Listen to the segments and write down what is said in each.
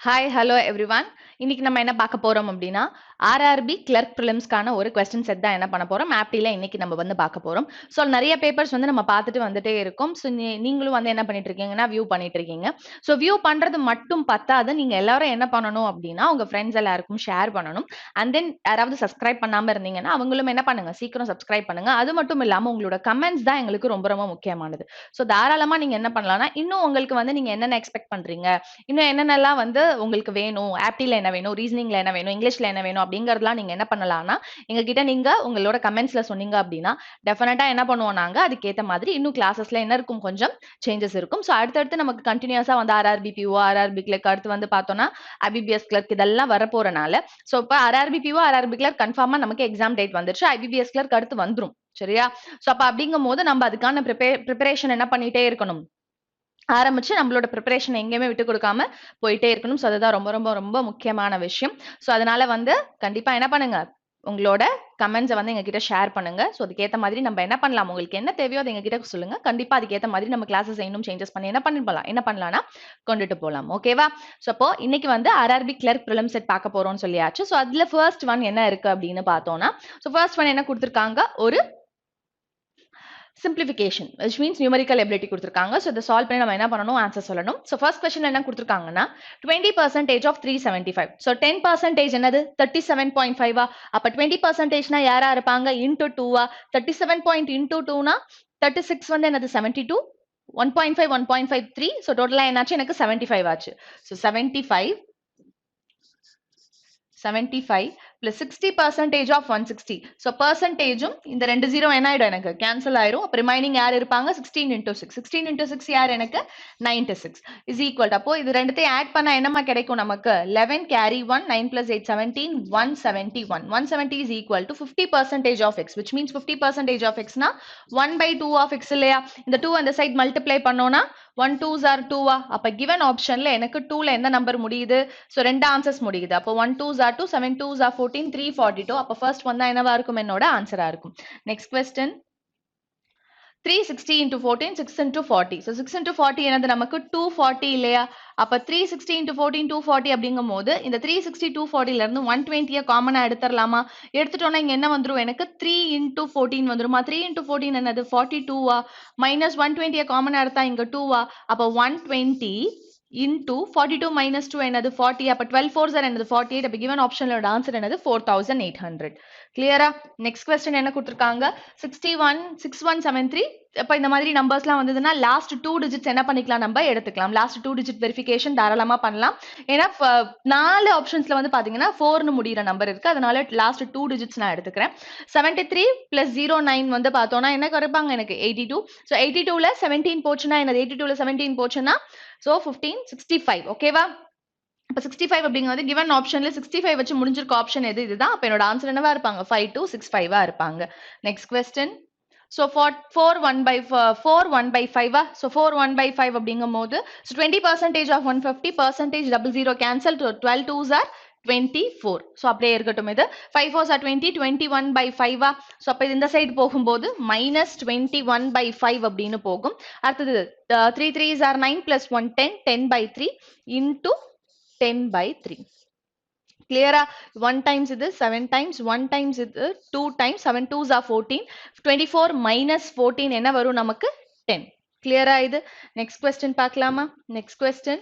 Hi hello everyone. இன்னைக்கு நம்ம என்ன பார்க்க போறோம் அப்படின்னா ஆர்ஆர்பி கிளர்க் ப்ரிலிம்ஸ்க்கான ஒரு கொஸ்டின் செட் தான் என்ன பண்ண போறோம் ஆப்டில இன்னைக்கு நம்ம வந்து பார்க்க போறோம். ஸோ நிறைய பேப்பர்ஸ் வந்து நம்ம பார்த்துட்டு வந்துட்டே இருக்கோம். ஸோ நீங்களும் வந்து என்ன பண்ணிட்டு இருக்கீங்கன்னா வியூ பண்ணிட்டு இருக்கீங்க. ஸோ வியூ பண்றது மட்டும் பத்தாது, நீங்க எல்லாரும் என்ன பண்ணணும் அப்படின்னா உங்க ஃப்ரெண்ட்ஸ் எல்லாருக்கும் ஷேர் பண்ணணும். அண்ட் தென் யாராவது சப்ஸ்கிரைப் பண்ணாம இருந்தீங்கன்னா அவங்களும் என்ன பண்ணுங்க, சீக்கிரம் சப்ஸ்கிரைப் பண்ணுங்க. அது மட்டும் இல்லாம உங்களோட கமெண்ட்ஸ் தான் எங்களுக்கு ரொம்ப ரொம்ப முக்கியமானது. ஸோ தாராளமா நீங்க என்ன பண்ணலாம்னா இன்னும் உங்களுக்கு வந்து நீங்க என்னென்ன எக்ஸ்பெக்ட் பண்றீங்க, இன்னும் என்னென்னலாம் வந்து உங்களுக்கு வேணும், ஆப்டில என்ன வேணும், ரீசனிங்ல என்ன வேணும், இங்கிலீஷ்ல என்ன வேணும் அப்படிங்கறதெல்லாம் நீங்க என்ன பண்ணலாம்னா எங்ககிட்ட நீங்க உங்களோட கமெண்ட்ஸ்ல சொன்னீங்க அப்படின்னா டெஃபினட்டா என்ன பண்ணுவோம், நாங்க அதுக்கேத்த மாதிரி இன்னும் கிளாஸஸ்ல என்ன இருக்கும், கொஞ்சம் சேஞ்சஸ் இருக்கும். ஸோ அடுத்தடுத்து நமக்கு கண்டினியூஸா வந்து ஆர்ஆர்பி பிஓ, ஆர்ஆர்பி கிளர்க், அடுத்து வந்து பார்த்தோம்னா ஐபிபிஎஸ் கிளர்க் இதெல்லாம் வர போறனால ஸோ இப்போ ஆர்ஆர்பி பிஓ, ஆர்ஆர்பி கிளர்க் கன்ஃபார்மா நமக்கு எக்ஸாம் டேட் வந்துருச்சு. ஐபிபிஎஸ் கிளர்க் அடுத்து வந்துரும். சரியா? ஸோ அப்ப அப்படிங்கும் போது நம்ம அதுக்கான ப்ரிப்பரேஷன் என்ன பண்ணிட்டே இருக்கணும், ஆரம்பிச்சு நம்மளோட ப்ரிப்பரேஷன் எங்கேயுமே விட்டு கொடுக்காம போயிட்டே இருக்கணும். ஸோ அதுதான் ரொம்ப ரொம்ப ரொம்ப முக்கியமான விஷயம். ஸோ அதனால வந்து கண்டிப்பா என்ன பண்ணுங்க, உங்களோட கமெண்ட்ஸை வந்து எங்ககிட்ட ஷேர் பண்ணுங்க. ஸோ அதுக்கேற்ற மாதிரி நம்ம என்ன பண்ணலாம், உங்களுக்கு என்ன தேவையோ அதை எங்ககிட்ட சொல்லுங்க. கண்டிப்பா அதுக்கேற்ற மாதிரி நம்ம கிளாஸஸ் இன்னும் சேஞ்சஸ் பண்ணி என்ன பண்ணலாம்னா கொண்டுட்டு போகலாம். ஓகேவா? ஸோ அப்போ இன்னைக்கு வந்து ஆர்ஆர்பி கிளர்க் ப்ரிலிம் செட் பார்க்க போறோம்னு சொல்லியாச்சு. ஸோ அதுல ஃபர்ஸ்ட் ஒன் என்ன இருக்கு அப்படின்னு பார்த்தோம்னா, ஸோ ஃபர்ஸ்ட் ஒன் என்ன கொடுத்துருக்காங்க, ஒரு simplification, which means numerical ability கொடுத்திருக்காங்க. So இதை சால்வ் பண்ணி நம்ம என்ன பண்ணணும், ஆன்சர் சொல்லணும். So first question என்ன கொடுத்திருக்காங்கன்னா 20% of 375. So 10% என்னது 37.5. அப்ப 20% யாரா இருப்பாங்க, into 2. 37 point into 2 36 வந்து என்னது 72, 1.5 1.53. So டோட்டலா என்னாச்சு, எனக்கு 75 ஆச்சு. So 75 plus 60% of 160. So percentage இந்த ரெண்டு ஜீரோ என்ன ஆயிடும், எனக்கு கேன்சல் ஆயிரும். அப்ப ரிமைனிங் யார் இருப்பாங்க, 16 into 6. 16 into 6 யார், எனக்கு 96 is equal to, அப்போ இது ரெண்டுத்தையும் ஆட் பண்ணா என்னமா கிடைக்கும் நமக்கு, 11 carry 1, 9 plus 8 17, 171. 170 is equal to 50% of x, which means 50% of x னா 1 by 2 of x இல்லையா. இந்த 2 அந்த சைட் மல்டிப்ளை பண்ணோம்னா 1 2s are 2. அப்ப given optionல எனக்கு 2ல எந்த நம்பர் முடியுது, so ரெண்டு ஆன்சர்ஸ் முடியுது. அப்போ 1 2s are 2, 7 2s are 14, 342. அப்ப ஃபர்ஸ்ட் வந்தா என்னவா இருக்கும், என்னோட ஆன்சரா இருக்கும். Next question 360 into 14, 6 into 40. So 6 into 40 என்னது நமக்கு 240 இல்லையா. அப்ப 360 into 14 240 அப்படிங்கும் போது இந்த 360 240 ல இருந்து 120 காமனா எடுத்துடலாமா. எடுத்துட்டோம்னா இங்க என்ன வந்துரும், எனக்கு 3 into 14 வந்துருமா. 3 into 14 என்னது 42. மைனஸ் 120 காமனா எடுத்தா இங்க 2. அப்ப 120 into 42 minus 2 என்னது 40. அப்ப 12 4s are என்னது 48. அப்ப given optionலோட ஆன்சர் என்னது 4800. கிளியரா? நெக்ஸ்ட் क्वेश्चन என்ன கொடுத்திருக்காங்க, 61 6173. அப்ப இந்த மாதிரி நம்பர்ஸ்லாம் வந்ததுன்னா லாஸ்ட் 2 டிஜிட்ஸ் என்ன பண்ணிக்கலாம், நம்ம எடுத்துக்கலாம். லாஸ்ட் 2 டிஜிட் வெரிஃபிகேஷன் தாராளமா பண்ணலாம். ஏன்னா 4 ஆப்ஷன்ஸ்ல வந்து பாத்தீங்கன்னா 4னு முடியிற நம்பர் இருக்கு. அதனால லாஸ்ட் 2 டிஜிட்ஸ் நான் எடுத்துக்கிறேன். 73 plus 09 வந்து பார்த்தோம்னா என்ன குறைப்பாங்க, எனக்கு 82. ஸோ 82ல 17 போச்சுன்னா என்னது, 82ல 17 போச்சுன்னா ஸோ 15 65. ஓகேவா? அப்ப 65 அப்படிங்கிறது given optionல 65 வச்சு முடிஞ்சிருக்க ஆப்ஷன் எது, இதுதான். அப்ப என்னோட ஆன்சர் என்னவா இருப்பாங்க, 5265 இருப்பாங்க. Next question so 4 1 by 5. So 4 1 by 5 அப்படிங்கும் போது so 20% of 150, percentage 00 cancel to 12 2s are 24. so அப்படியே இருக்கட்டும். இது 5 4s are 20, 21 by 5. so அப்ப இந்த சைடு போகும்போது minus 21 by 5 அப்படின்னு போகும். அடுத்தது 3 3s are 9 plus 1 10, 10 by 3 into 10 by 3. clear? 1 times இது 7 times, 1 times இது 2 times, 7 2s are 14, 24 minus 14 என்ன வரும் நமக்கு 10. clear இது? next question பார்க்கலாமா. next question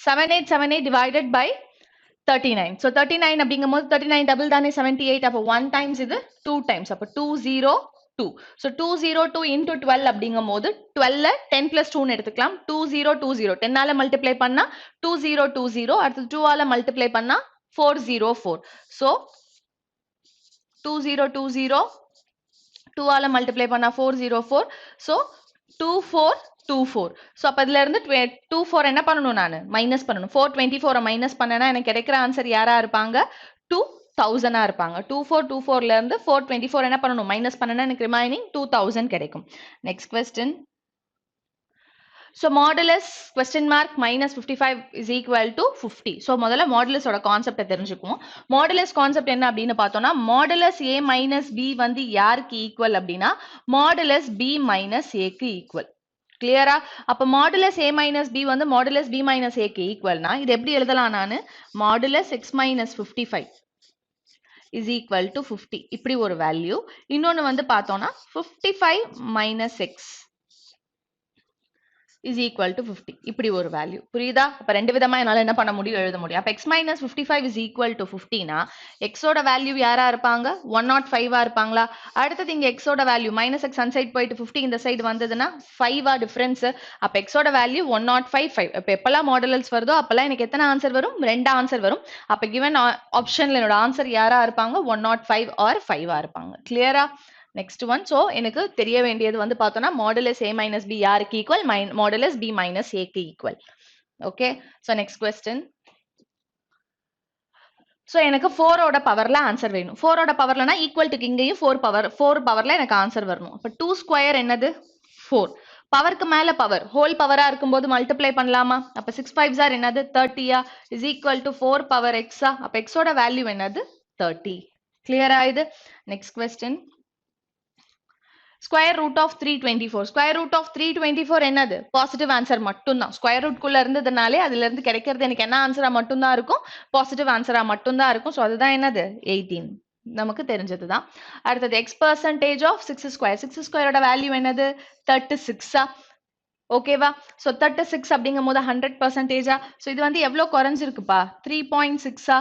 7878 divided by 39. so 39 அப்படிங்கும்போது 39 double தானே 78. அப்போ 1 times இது 2 times. அப்போ 202. so 202 into 12 அப்படிங்கும்போது 12ல 10 plus 2 எடுத்துக்கலாம். 2020 10ஆல மல்டிப்ளை பண்ணா 2020. அடுத்து 2ஆல மல்டிப்ளை பண்ணா 404. so 2020 2ஆல மல்டிப்ளை பண்ணா 404. so 2424. so அப்ப இதுல இருந்து 24 என்ன பண்ணணும், நான் மைனஸ் பண்ணணும். 424 மைனஸ் பண்ணனா எனக்கு கிடைக்கிற ஆன்சர் யாரா இருப்பாங்க, 2000 இருப்பாங்க. 2424ல இருந்து 424 என்ன பண்ணணும், மைனஸ் பண்ணனா எனக்கு ரிமைனிங் 2000 கிடைக்கும். Next question so modulus question mark minus 55 is equal to 50. so முதல்ல modulus ஓட கான்செப்ட் தெரிஞ்சுக்குவோம். modulus கான்செப்ட் என்ன அப்படின்னு பார்த்தோம்னா modulus a minus b வந்து யாருக்கு ஈக்குவல் அப்படின்னா modulus b minus a க்கு ஈக்குவல். கிளியரா? அப்ப மாடுலஸ் a minus b வந்து மாடுலஸ் b minus a க்கு ஈக்குவல்னா இது எப்படி எழுதலாம் நானு? Modulus x minus 55 is equal to 50. இப்படி ஒரு வேல்யூ. இன்னொன்னு வந்து பார்த்தோம்னா 55 minus x is equal to 50. இப்படி ஒரு வேல்யூ. புரியுதா? அப்ப ரெண்டு விதமா என்னால என்ன பண்ண முடியும் எழுத முடியும். அப்ப x minus 55 is equal to 50 னா x ஓட வேல்யூ யாரா இருப்பாங்க? 105 இருப்பாங்களா? அடுத்தது இங்க x ஓட வேல்யூ minus x அந்த சைடு போயிட்டு 50 இந்த சைடு வந்ததுன்னா 5 டிஃபரன்ஸ். அப்ப x ஓட வேல்யூ 105 5. அப்ப எப்பெல்லாம் மாடுலஸ் வருதோ அப்பெல்லாம் எனக்கு எத்தனை ஆன்சர் வரும்? ரெண்டு ஆன்சர் வரும். அப்ப given ஆப்ஷன்ல என்னோட ஆன்சர் யாரா இருப்பாங்க? 105 or 5 இருப்பாங்க. கிளியரா? Next one. ஸோ எனக்கு தெரிய வேண்டியது வந்து பார்த்தோம்னா மாடுலஸ் a மைனஸ் b யாருக்கு ஈக்குவல்? மாடுலஸ் b மைனஸ் ஏக்கு equal. Okay. So next question. So எனக்கு 4 ஓட பவர்ல ஆன்சர் வேணும். 4 ஓட பவர்லனா ஈக்குவல்ட்டுக்கு இங்கேயும் 4 பவர்ல எனக்கு ஆன்சர் வரணும். அப்ப 2 ஸ்கொயர் என்னது? 4. பவருக்கு மேல பவர் ஹோல் பவரா இருக்கும்போது மல்டிப்ளை பண்ணலாமா? அப்ப 6 5s ஆர் என்னது? 30 இஸ் ஈக்குவல் டு 4 பவர் எக்ஸா? அப்ப எக்ஸோட வேல்யூ என்னது? 30. கிளியரா இது? Next question. Square root of 324. Square root of 324 என்னது? பாசிட்டிவ் ஆன்சர் மட்டும்தான். ஸ்கொயர் ரூட் குள்ள இருந்ததுனாலே அதுல இருந்து கிடைக்கிறது எனக்கு என்ன ஆன்சரா மட்டும்தான் இருக்கும்? பாசிட்டிவ் ஆன்சரா மட்டும்தான் இருக்கும். ஸோ அதுதான் என்னது? 18. நமக்கு தெரிஞ்சதுதான். அடுத்தது எக்ஸ் பர்சன்டேஜ் ஆஃப் 6 ஸ்கொயர். 6 ஸ்கொயரோட வேல்யூ என்னது? 36. ஓகேவா? ஸோ 36 அப்படிங்கும் போது 100%. ஸோ இது வந்து எவ்வளோ குறைஞ்சிருக்குப்பா? 3.6.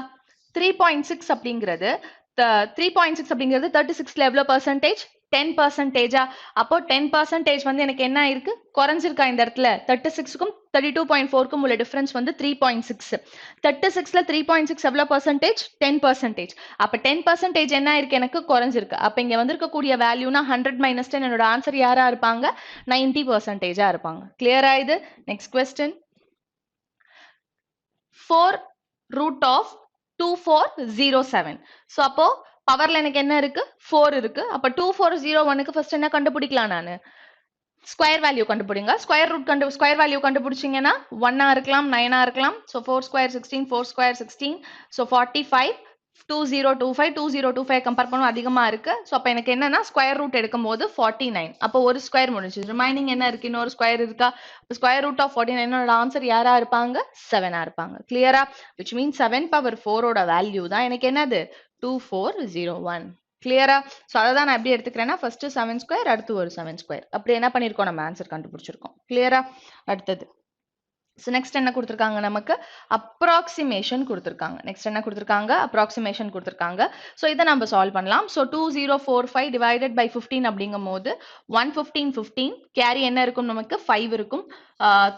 3.6 அப்படிங்கிறது 3.6 அப்படிங்கிறது 36ல எவ்வளோ பர்சன்டேஜ்? 10%. அப்போ 10% வந்து எனக்கு என்ன ஆயிருக்கு? குறைஞ்சிருக்கா இந்த இடத்துல? 36க்கும் 32.4க்கும் உள்ள டிஃபரன்ஸ் வந்து 3.6. 36ல 3.6 எவ்வளோ பர்சன்டேஜ்? 10%. அப்ப 10% என்ன ஆயிருக்கு? எனக்கு குறைஞ்சிருக்கு. அப்ப இங்க வந்திருக்கக்கூடிய வேல்யூனா 100 minus 10 என்னோட ஆன்சர் யாரா இருப்பாங்க? 90% இருப்பாங்க. கிளியரா இது? Next question. 4 root of 2407. So அப்போ பவர்ல எனக்கு என்ன இருக்கு? 4 இருக்கு. அப்ப 2401க்கு ஃபர்ஸ்ட் என்ன கண்டுபிடிக்கலாம் நானு? ஸ்கொயர் வேல்யூ கண்டுபிடிங்க. ஸ்கொயர் வேல்யூ கண்டுபிடிச்சீங்கன்னா 1 இருக்கலாம், 9 இருக்கலாம். So 4 square 16, 4 square 16. So 45, 2025, 2025 compare பண்ணும் அதிகமா இருக்கு. ஸோ அப்ப எனக்கு என்னன்னா ஸ்கொயர் ரூட் எடுக்கும் போது 49. அப்போ ஒரு ஸ்கொயர் முடிஞ்சு. ரிமைனிங் என்ன இருக்கு? இன்னொரு ஸ்கொயர் இருக்கா? ஸ்கொயர் ரூட் ஆஃப் 49 ஆன்சர் யாரா இருப்பாங்க? 7 இருப்பாங்க. கிளியரா? which means 7 பவர் 4 ஓட வேல்யூ தான் எனக்கு என்னது? 2401. கிளியரா? ஸோ அதை தான் நான் எப்படி எடுத்துக்கிறேன்னா ஃபர்ஸ்ட் 7 ஸ்கொயர் அடுத்து ஒரு 7 ஸ்கொயர். அப்படி என்ன பண்ணியிருக்கோம்? நம்ம ஆன்சர் கண்டுபிடிச்சிருக்கோம். கிளியரா? அடுத்தது. ஸோ நெக்ஸ்ட் என்ன கொடுத்துருக்காங்க நமக்கு? அப்ராக்சிமேஷன் கொடுத்துருக்காங்க. நெக்ஸ்ட் என்ன கொடுத்துருக்காங்க? அப்ராக்சிமேஷன் கொடுத்துருக்காங்க. ஸோ இதை நம்ம சால்வ் பண்ணலாம். ஸோ 2045 டிவைடட் பை 15 அப்படிங்கும் போது 115 15 கேரி என்ன இருக்கும்? நமக்கு 5 இருக்கும்.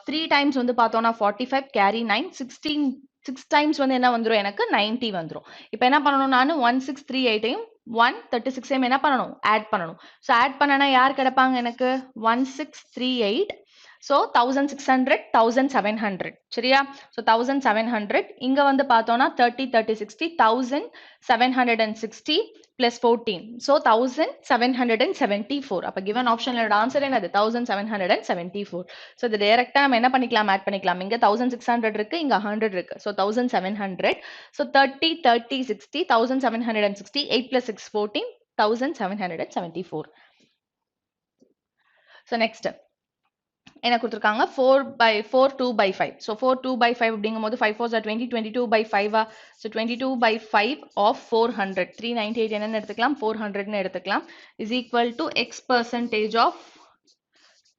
3 டைம்ஸ் வந்து பார்த்தோம்னா 45 கேரி 9 16 6 டைம்ஸ் வந்து என்ன வந்துடும்? எனக்கு 90 வந்துடும். இப்போ என்ன பண்ணணும்? நான் 1638ஐயும் 136ஐயும் என்ன பண்ணணும்? ஆட் பண்ணணும். ஸோ ஆட் பண்ணனா யார் கிடைப்பாங்க எனக்கு? 1638. ஸோ 1600 1700. சரியா? ஸோ 1700 இங்க வந்து பார்த்தோம்னா 30 30 60 1760 பிளஸ் 14. ஸோ 1774. அப்போ கிவன் ஆப்ஷனோட ஆன்சர் என்னது? 1774. ஸோ இது டைரக்டா நம்ம என்ன பண்ணிக்கலாம்? ஆட் பண்ணிக்கலாம். இங்க 1600 இருக்கு, இங்க 100 இருக்கு. So 1700. So 30 30 60 1760 8 plus 6 14 1774. So next என்ன கொடுத்துருக்காங்க? 4 by 4 2 by 5. ஸோ 4 2 by 5 அப்படிங்கும் போது 5 4s are 20 22 by 5. So 22 by 5 of 400. 398 என்னன்னு எடுத்துக்கலாம்? 400ன்னு எடுத்துக்கலாம். is equal to x percentage of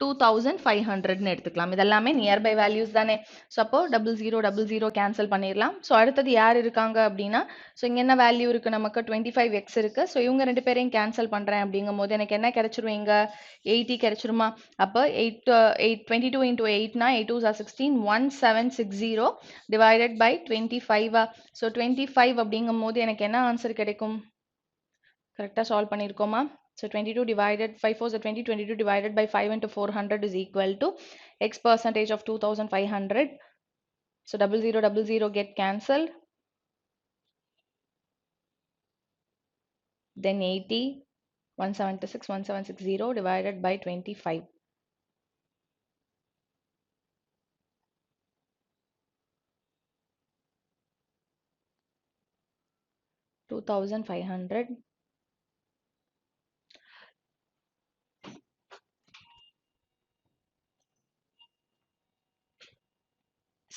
2500ன்னு எடுத்துக்கலாம். இதெல்லாமே நியர்பை வேல்யூஸ் தானே. ஸோ அப்போ 0000 கேன்சல் பண்ணிடலாம். ஸோ அடுத்தது யார் இருக்காங்க அப்படின்னா, ஸோ இங்கே என்ன வேல்யூ இருக்கு? நமக்கு 25x இருக்கு. ஸோ இவங்க ரெண்டு பேரையும் கேன்சல் பண்றேன் அப்படிங்கும் போது எனக்கு என்ன கிடைச்சிரும்? இங்க 80 கிடைச்சிருமா? அப்போ 22 into 8னா 8 2s are 16 1760 divided by 25. So 25 அப்படிங்கும் போது எனக்கு என்ன ஆன்சர் கிடைக்கும்? கரெக்டாக solve பண்ணியிருக்கோமா? So 22 divided 5 4s are 20, 22 divided by 5 into 400 is equal to x percentage of 2500. So 0000 get cancelled. Then 80, 176, 1760 divided by 25. 2500.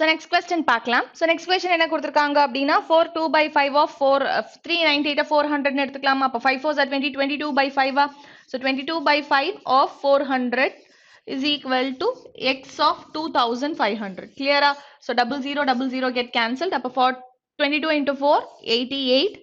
So next question பார்க்கலாம். So next question என்ன கொடுத்திருக்காங்க அப்படின்னா 4 2 by 5 of 4 398 400 ன்னு எடுத்துக்கலாமா? அப்ப 5 4 are 20 22 by 5 so 22 by 5 of 400 is equal to x of 2500. Clear? So double zero get cancelled. அப்ப 22 into 4 88.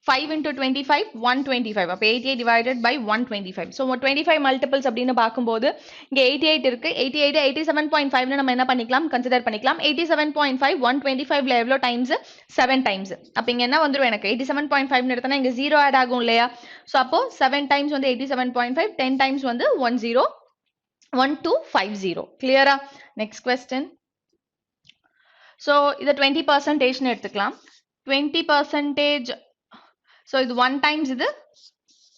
5 into 25 125 அப்ப 88 divided by 125 so 25 multiples அப்படினு பாக்கும்போது இங்க 88 இருக்கு 88 87.5 னு நம்ம என்ன பண்ணிக்கலாம் கன்சிடர் பண்ணிக்கலாம் 87.5 125 ல எவ்வளவு டைம்ஸ் 7 டைம்ஸ் அப்ப இங்க என்ன வந்துரும் எனக்கு 87.5 னு எடுத்தனா இங்க 0 ஆட் ஆகும் இல்லையா சோ அப்போ 7 டைம்ஸ் வந்து 87.5 10 டைம்ஸ் வந்து 1250 clear next question so இத 20% னு எடுத்துக்கலாம் 20% so இது 1 times இது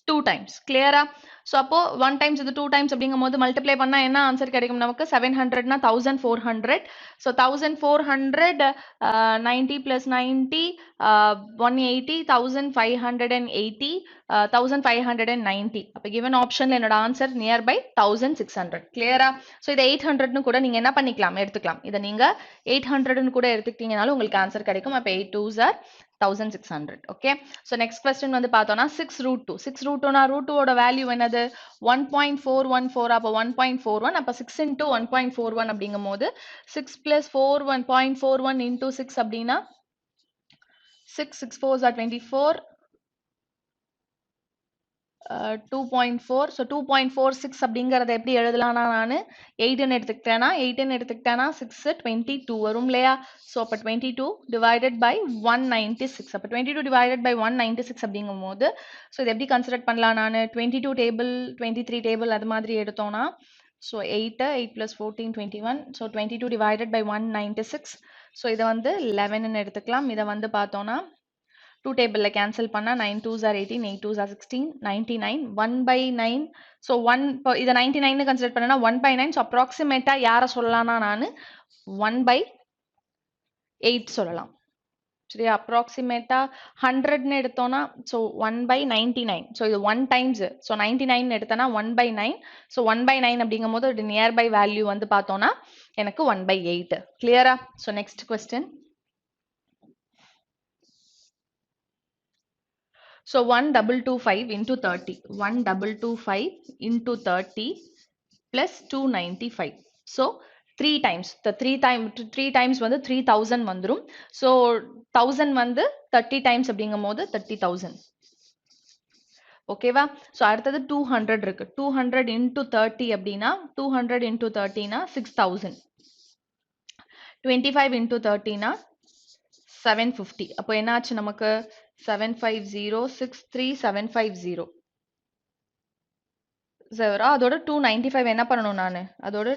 2 times clear so அப்போ 1 times இது 2 times அப்படிங்கும்போது மல்டிப்ளை பண்ணா என்ன ஆன்சர் கிடைக்கும் நமக்கு 700 னா 1400 so 1400 90 plus 90 180 1580 1590 அப்ப given optionல என்னோட ஆன்சர் nearby 1600 clear so இத 800 னு கூட நீங்க என்ன பண்ணிக்கலாம் எடுத்துக்கலாம் இத நீங்க 800 னு கூட எடுத்துக்கிட்டீங்கனாலும் உங்களுக்கு ஆன்சர் கிடைக்கும் அப்ப 8 2s are 1600 okay so next question வந்து பார்த்தோம்னா 6 root 2 6 root 2 னா root 2 ஓட வேல்யூ என்னது 1.414 அப்ப 1.41 அப்ப 6 into 1.41 அப்படிங்கும்போது 6 plus 4 1.41 into 6 அப்படின்னா 6 6 4s are 24 2.4 so 2.46 அப்படிங்கறத எப்படி எழுதலாம்னா நானு 8 ன்னு எடுத்துக்கிட்டேனா 8 ன்னு எடுத்துக்கிட்டேனா 6 22 வரும் இல்லையா so அப்ப 22 divided by 196 அப்ப 22 divided by 196 அப்படிங்கும்போது so இத எப்படி கன்சிடர் பண்ணலாம் நானு 22 டேபிள் 23 டேபிள் அது மாதிரி எடுத்தோம்னா so 8 8 plus 14 21 so 22 divided by 196 so இத வந்து 11 ன்னு எடுத்துக்கலாம் இத வந்து பார்த்தோம்னா 2 table cancel பண்ணா 9 2s are 18 8 2s are 16 99 1 by 9 so 1 இத 99 னு கன்சிடர் பண்ணனா 1 by 9 so approximate யார சொல்லலாம்னா நானு 1 by 8 சொல்லலாம் சரியா approximate 100 னு எடுத்தோம்னா so 1 by 99 so இது 1 times so 99 னு எடுத்தனா 1 by 9 so 1 by 9 அப்படிங்கும்போது இது nearby value வந்து பார்த்தோம்னா எனக்கு 1 by 8 clear so next question so 1225 into 30 1225 into 30 plus 295 so 3 times the 3 times வந்து 3000 வந்துரும் so 1000 வந்து 30 times அப்படிங்கும்போது 30000 ஓகேவா so அடுத்தது 200 இருக்கு 200 into 30 அப்படின்னா 200 into 30 னா 6000 25 into 30 னா 750 அப்போ என்ன ஆச்சு நமக்கு 750 63750 அதோட 295 என்ன பண்ணணும் நானு அதோட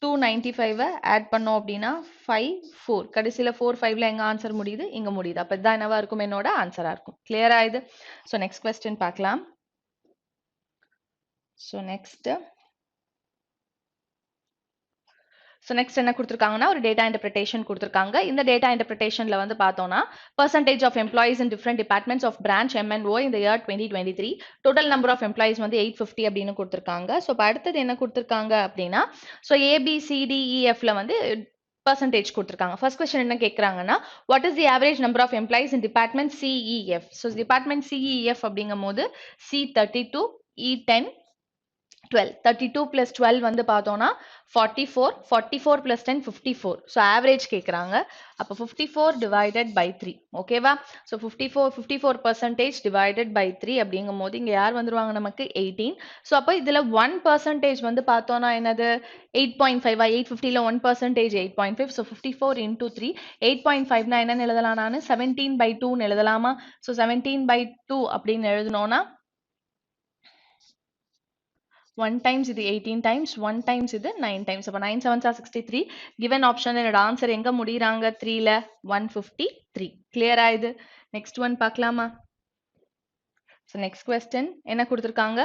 295 ஆட் பண்ணோம் அப்படின்னா 5 4 கடைசில 4 5ல எங்க ஆன்சர் முடியுது இங்க முடியுது அப்ப இதான் என்னவா இருக்கும் என்னோட ஆன்சரா இருக்கும் கிளியரா இது சோ நெக்ஸ்ட் क्वेश्चन பார்க்கலாம் சோ நெக்ஸ்ட் So next என்ன கொடுத்திருக்காங்கன்னா ஒரு data interpretation கொடுத்திருக்காங்க இந்த data interpretationல வந்து பார்த்தோம்னா percentage of employees in different departments of branch M&O in the year 2023 total number of employees வந்து 850 அப்படின்னு கொடுத்திருக்காங்க so இப்ப அடுத்தது என்ன கொடுத்திருக்காங்க அப்படின்னா so ABCDEF ல வந்து percentage கொடுத்திருக்காங்க first question என்ன கேக்குறாங்கன்னா what is the average number of employees in department CEF so department CEF அப்படிங்கும்போது C32 E10 12 32 plus 12 வந்து பார்த்தோம்னா 44 44 plus 10 54 so average கேக்குறாங்க அப்ப 54 divided by 3 ஓகேவா so 54 percentage divided by 3 அப்படிங்கும்போது இங்க யார் வந்துருவாங்க நமக்கு 18 so அப்ப இதுல 1 percentage வந்து பார்த்தோம்னா என்னது 8.5 850 ல 1 percentage 8.5 so 54 into 3 8.5 னா என்னன்னு எழுதலாம் நானு 17 by 2 ன்னு எழுதலாமா so 17 by 2 அப்படின்னு எழுதுனோம்னா 1 times இது 18 times 1 times இது 9 times அப்ப 9 7s are 63 given option என்னோட ஆன்சர் எங்க முடியறாங்க 3 ல 153 clear இது next one பார்க்கலாமா so next question என்ன கொடுத்திருக்காங்க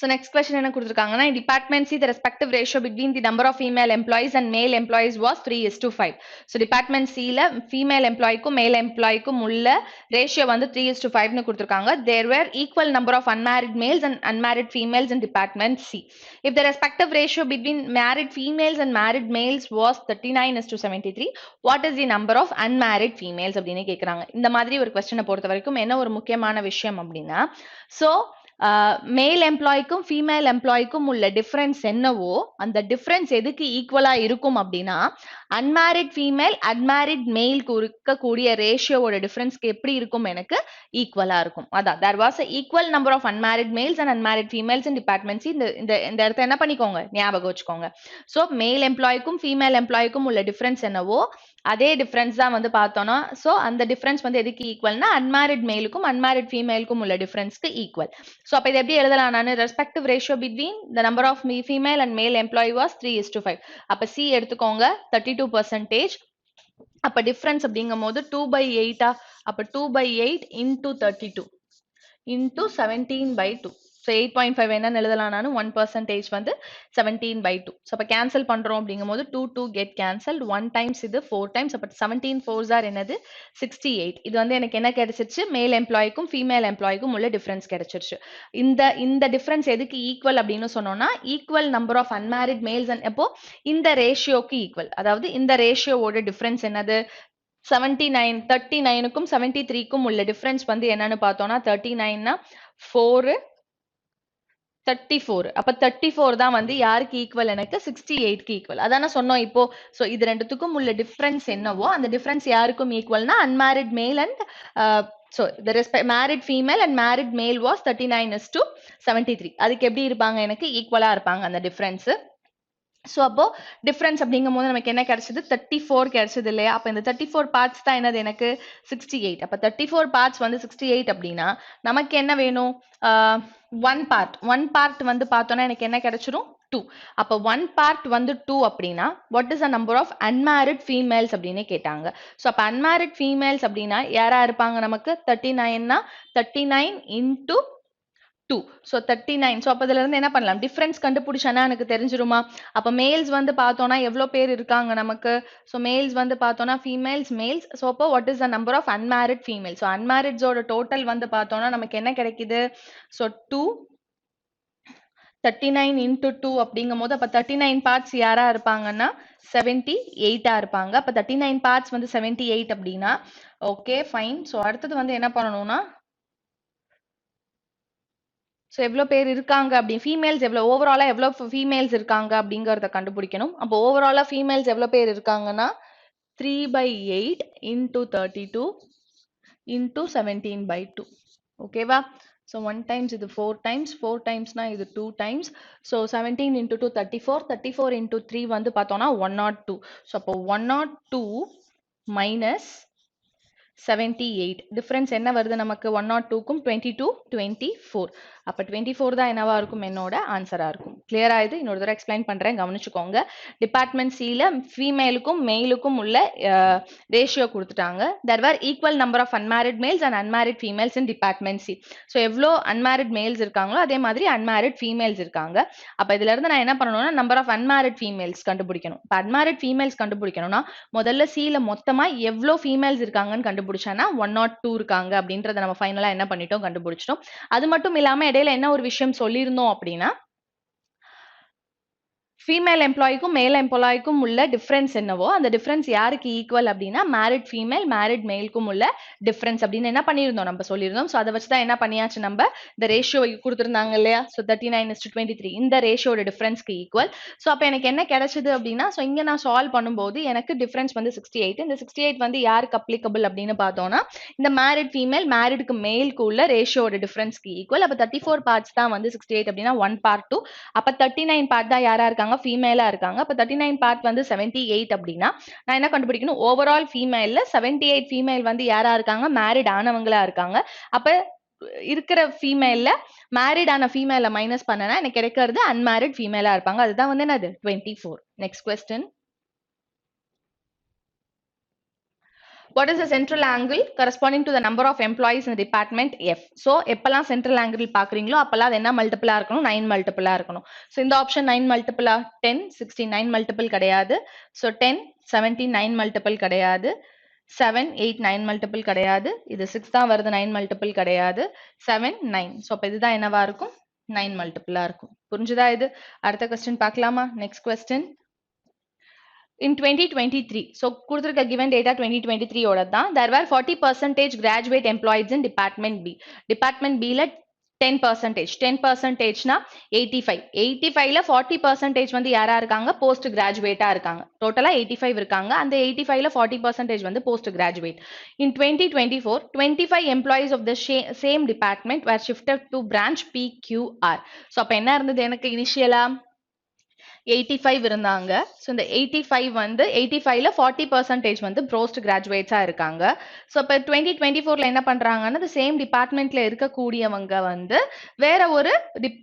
So next question என்ன கொடுத்திருக்காங்கன்னா in department C the respective ratio between the number of female employees and male employees was 3:5. So department C ல female employeeக்கும் male employeeக்கும் உள்ள ratio வந்து 3:5 னு கொடுத்திருக்காங்க. There were equal number of unmarried males and unmarried females in department C. If the respective ratio between married females and married males was 39:73, what is the number of unmarried females அப்படின்னு கேக்குறாங்க. இந்த மாதிரி ஒரு கொஸ்டினை பொறுத்த வரைக்கும் என்ன ஒரு முக்கியமான விஷயம் அப்படின்னா மேல் எம்ப்ளாய்க்கும் ஃபீமேல் எம்ப்ளாய்க்கும் உள்ள டிஃபரன்ஸ் என்னவோ அந்த டிஃபரன்ஸ் எதுக்கு ஈக்குவலா இருக்கும் அப்படின்னா அன்மேரிட் ஃபீமேல் அன்மேரிட் மேல்க்கு இருக்கக்கூடிய ரேஷியோவோட டிஃபரன்ஸ்க்கு எப்படி இருக்கும் எனக்கு ஈக்குவலா இருக்கும். அதான் there was a equal number of unmarried males and unmarried females in department C. இந்த இடத்தை என்ன பண்ணிக்கோங்க ஞாபகம் வச்சுக்கோங்க. ஸோ மேல் எம்ப்ளாய்க்கும் ஃபீமேல் எம்ப்ளாய்க்கும் உள்ள டிஃபரன்ஸ் என்னவோ அதே டிஃபரன்ஸ் தான் வந்து பார்த்தோம்னா ஸோ அந்த டிஃபரன்ஸ் வந்து எதுக்கு ஈக்குவல்னா அன்மேரிட் மேலுக்கும் அன்மேரிட் ஃபீமேலுக்கும் உள்ள டிஃபரன்ஸ்க்கு ஈக்குவல். ஸோ அப்போ இது எப்படி எழுதலாம் நான் respective ratio between the number of female and male employee was 3:5. அப்போ சி எடுத்துக்கோங்க 32%. அப்போ டிஃபரன்ஸ் அப்படிங்கும் போது 2/8. அப்போ 2/8 into 32 into 17/2. So 8.5 என்னன்னு எழுதலாம் நான் 1% வந்து 17/2. So அப்ப கேன்சல் பண்றோம் அப்படிங்கும்போது 2 get cancelled 1 times இது 4 times அப்ப 17 4s are என்னது 68. இது வந்து எனக்கு என்ன கிடைச்சிருச்சு மேல் எம்ப்ளாய்க்கும் ஃபீமேல் எம்ப்ளாய்க்கும் உள்ள டிஃபரன்ஸ் கிடைச்சிருச்சு. இந்த டிஃபரன்ஸ் எதுக்கு ஈக்குவல் அப்படின்னு சொன்னோம்னா equal number of unmarried males and அப்போ இந்த ரேஷியோக்கு ஈக்குவல். அதாவது இந்த ரேஷியோவோட டிஃபரன்ஸ் என்னது 39க்கும் 73க்கும் உள்ள டிஃபரன்ஸ் வந்து என்னன்னு பார்த்தோம்னா 39னா 4 34. அப்ப 34 தான் வந்து யாருக்கு ஈக்குவல் எனக்கு 68க்கு ஈக்குவல். அதான சொன்னோம் இப்போ. சோ இது ரெண்டுத்துக்கும் உள்ள டிஃபரன்ஸ் என்னவோ அந்த டிஃபரன்ஸ் யாருக்கும் ஈக்குவல்னா unmarried male and so the married female and married male was 39:73. அதுக்கு எப்படி இருப்பாங்க எனக்கு ஈக்குவலா இருப்பாங்க அந்த டிஃபரன்ஸ். ஸோ அப்போ டிஃபரன்ஸ் அப்படிங்கும் போது நமக்கு என்ன கிடைச்சது 34 கிடைச்சது இல்லையா. அப்போ இந்த 34 பார்ட்ஸ் தான் என்னது எனக்கு 68. அப்போ 34 பார்ட்ஸ் வந்து 68 அப்படின்னா நமக்கு என்ன வேணும் ஒன் பார்ட் வந்து பார்த்தோன்னா எனக்கு என்ன கிடைச்சிரும் 2. அப்போ ஒன் பார்ட் வந்து 2 அப்படின்னா what is the number of unmarried females அப்படின்னு கேட்டாங்க. ஸோ அப்போ அன்மேரிட் ஃபீமேல்ஸ் அப்படின்னா யாரா இருப்பாங்க நமக்கு 39னா 39 into 2. So 39. So அப்ப இதுல இருந்து என்ன பண்ணலாம் டிஃபரன்ஸ் கண்டுபிடிச்சனா எனக்கு தெரிஞ்சிருமா. அப்ப மேல்ஸ் வந்து பார்த்தோம்னா எவ்வளவு பேர் இருக்காங்க நமக்கு. So மேல்ஸ் வந்து பார்த்தோம்னா ஃபீமேல்ஸ் மேல்ஸ். So அப்போ what is the number of unmarried females. So unmarrieds ஓட டோட்டல் வந்து பார்த்தோம்னா நமக்கு என்ன கிடைக்குது. So 2 39 into 2 அப்படிங்கும்போது அப்ப 39 பார்ட்ஸ் யாரா இருப்பாங்கன்னா 78 இருப்பாங்க. அப்ப 39 பார்ட்ஸ் வந்து 78 அப்படின்னா ஓகே ஃபைன். ஸோ அடுத்தது வந்து என்ன பண்ணணும்னா ஸோ எவ்வளோ பேர் இருக்காங்க அப்படி ஃபீமேல்ஸ் எவ்வளோ ஓவராலாக எவ்வளோ ஃபீமேல்ஸ் இருக்காங்க அப்படிங்கிறத கண்டுபிடிக்கணும். அப்போ ஓவராலாக ஃபீமேல்ஸ் எவ்வளோ பேர் இருக்காங்கன்னா 3/8 into 32 into 17/2. ஓகேவா. ஸோ 1 times இது 4 times 4 timesனா இது 2 times. ஸோ 17 into 2 34 into 3 வந்து பார்த்தோம்னா 102. ஸோ அப்போ 102 minus 78 டிஃபரன்ஸ் என்ன வருது நமக்கு 102க்கும் 22 24. அப்ப 24 தான் என்னவா இருக்கும் என்னோட ஆன்சரா இருக்கும். கிளியரா இது இன்னொரு தடவை எக்ஸ்பிளைன் பண்றேன் கவனிச்சுக்கோங்க. டிபார்ட்மெண்ட் சில ஃபீமேலுக்கும் மேலுக்கும் உள்ள ரேஷியோ கொடுத்துட்டாங்க. there were equal number of unmarried males and unmarried females in department C. So எவ்வளோ unmarried males இருக்காங்களோ அதே மாதிரி unmarried females இருக்காங்க. அப்ப இதுல இருந்து நான் என்ன பண்ணணும்னா நம்பர் ஆஃப் unmarried females கண்டுபிடிக்கணும். இப்ப unmarried females கண்டுபிடிக்கணும்னா முதல்ல சில மொத்தமா எவ்வளோ ஃபீமேல்ஸ் இருக்காங்கன்னு கண்டுபிடிச்சானா 102 இருக்காங்க அப்படின்றத நம்ம ஃபைனலா என்ன பண்ணிட்டோம் கண்டுபிடிச்சிட்டோம். அது மட்டும் இல்லாம இடையில என்ன ஒரு விஷயம் சொல்லியிருந்தோம் அப்படின்னா ஃபீமேல் எம்ப்ளாய்க்கும் மேல் எம்ப்ளாய்க்கும் உள்ள டிஃபரன்ஸ் என்னவோ அந்த டிஃபரன்ஸ் யாருக்கு ஈக்குவல் அப்படின்னா மேரிட் ஃபீமேல் மேரிட் மேலுக்கும் உள்ள டிஃபரன்ஸ் அப்படின்னு என்ன பண்ணியிருந்தோம் நம்ம சொல்லியிருந்தோம். ஸோ அதை வச்சு தான் என்ன பண்ணியாச்சு நம்ம இந்த ரேஷியோ கொடுத்துருந்தாங்க இல்லையா. ஸோ 39:23 இந்த ரேஷியோட டிஃபரன்ஸ்க்கு ஈக்குவல். ஸோ அப்போ எனக்கு என்ன கிடைச்சது அப்படின்னா ஸோ இங்கே நான் சால்வ் பண்ணும்போது எனக்கு டிஃபரன்ஸ் வந்து 68. இந்த 68 வந்து யாருக்கு அப்ளிகபிள் அப்படின்னு பார்த்தோம்னா இந்த மேரிட் ஃபீமேல் மேரிடுக்கு மேலுக்கு உள்ள ரேஷியோட டிஃபரன்ஸ்க்கு ஈக்குவல். அப்போ 34 பார்ட்ஸ் தான் வந்து 68 அப்படின்னா 1 part 2. அப்போ 39 பார்ட் தான் யாரா இருக்காங்க ஃபீமேலா இருக்காங்க. அப்ப 39 பார்ட் வந்து 78 அப்படின்னா நான் என்ன கண்டுபிடிக்கணும் ஓவரால் ஃபீமேல்ல 78 ஃபீமேல் வந்து யாரா இருக்காங்க மேரிட் ஆனவங்களா இருக்காங்க. அப்ப இருக்கிற ஃபீமேல்ல மேரிட் ஆன ஃபீமேல மைனஸ் பண்ணனா எனக்கு கிடைக்கிறது அன்மேரிட் ஃபீமேலா இருப்பாங்க. அதுதான் வந்து என்னது 24. Next question. What is the central angle corresponding to the number of employees in the department F? So, எப்பலாம் central angle பார்க்குறீங்களோ அப்பலாம் அது என்ன மல்டிபிளா இருக்கணும் 9 மல்டிபிளா இருக்கணும். So, இந்த ஆப்ஷன் 9 மல்டிபிளா 10 69 மல்டிபிள் கிடையாது. So, 10 79 மல்டிபிள் கிடையாது. 7 8 9 மல்டிபிள் கிடையாது. இது 6 தான் வருது 9 மல்டிபிள் கிடையாது. 7 9. So, அப்ப இதுதான் என்னவா இருக்கும் 9 மல்டிபிளா இருக்கும். புரிஞ்சுதா இது? அடுத்த क्वेश्चन பார்க்கலாமா? Next question. In 2023, so கொடுத்திருக்க given data 2023 ஓட தான், there were 40% graduate employees in department B. Department B ல 10%, 10% னா 85. 85 ல 40% வந்து யாரா இருக்காங்க? Post graduate இருக்காங்க. டோட்டலா 85 இருக்காங்க. அந்த 85 ல 40% வந்து post graduate. In 2024, 25 employees of the same department were shifted to branch PQR. So அப்ப என்ன இருந்தது எனக்கு இனிஷியலா 85 இருந்தாங்க. ஸோ இந்த 85 வந்து 85ல 40% வந்து போஸ்ட் கிராஜுவேட்ஸா இருக்காங்க. ஸோ இப்போ 2024ல என்ன பண்றாங்கன்னா இந்த சேம் டிபார்ட்மெண்ட்ல இருக்கக்கூடியவங்க வந்து வேற ஒரு